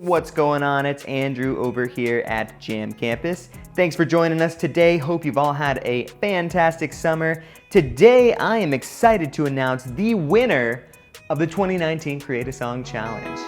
What's going on? It's Andrew over here at Jam Campus. Thanks for joining us today. Hope you've all had a fantastic summer. Today, I am excited to announce the winner of the 2019 Create a Song Challenge.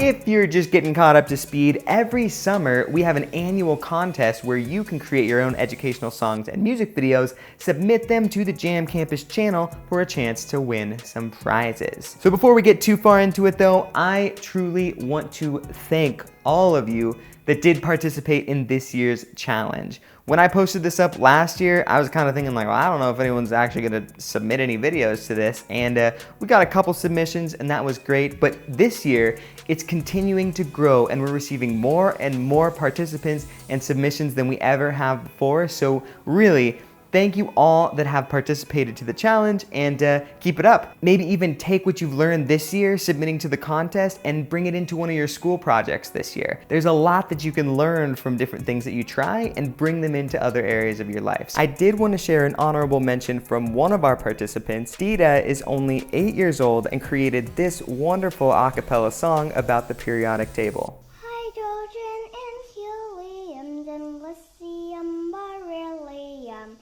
If you're just getting caught up to speed, every summer we have an annual contest where you can create your own educational songs and music videos, submit them to the Jam Campus channel for a chance to win some prizes. So before we get too far into it though, I truly want to thank all of you that did participate in this year's challenge. When I posted this up last year, I was kind of thinking like, well, I don't know if anyone's actually gonna submit any videos to this, and we got a couple submissions and that was great, but this year, it's continuing to grow and we're receiving more and more participants and submissions than we ever have before, so really, thank you all that have participated to the challenge and keep it up. Maybe even take what you've learned this year submitting to the contest and bring it into one of your school projects this year. There's a lot that you can learn from different things that you try and bring them into other areas of your life. I did want to share an honorable mention from one of our participants. Dita is only 8 years old and created this wonderful a cappella song about the periodic table. Hydrogen and helium, then lithium, beryllium.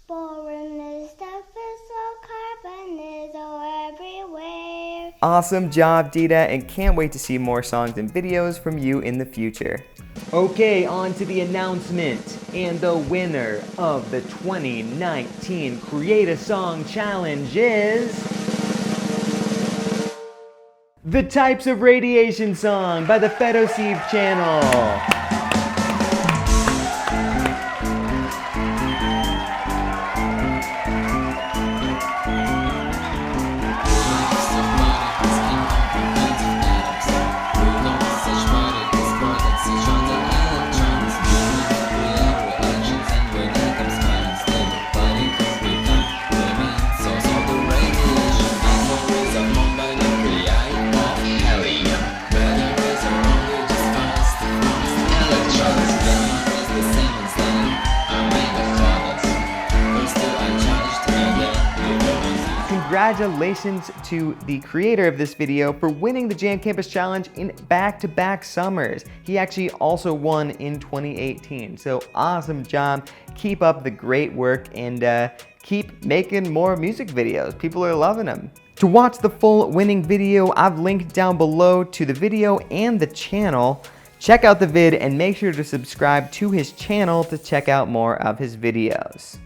Boron is the fissile, carbon is everywhere. Awesome job, Dita, and can't wait to see more songs and videos from you in the future. Okay, on to the announcement. And the winner of the 2019 Create a Song Challenge is The Types of Radiation song by the Fedosive channel. Congratulations to the creator of this video for winning the Jam Campus Challenge in back-to-back summers. He actually also won in 2018, so awesome job. Keep up the great work and keep making more music videos. People are loving them. To watch the full winning video, I've linked down below to the video and the channel. Check out the vid and make sure to subscribe to his channel to check out more of his videos.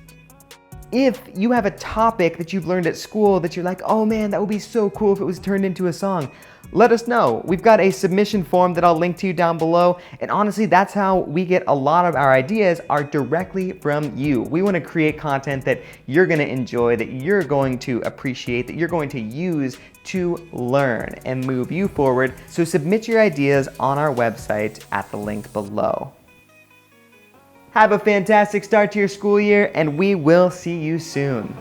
If you have a topic that you've learned at school that you're like, oh man, that would be so cool if it was turned into a song, let us know. We've got a submission form that I'll link to you down below, and honestly, that's how we get a lot of our ideas are directly from you. We want to create content that you're going to enjoy, that you're going to appreciate, that you're going to use to learn and move you forward. So submit your ideas on our website at the link below. Have a fantastic start to your school year, and we will see you soon.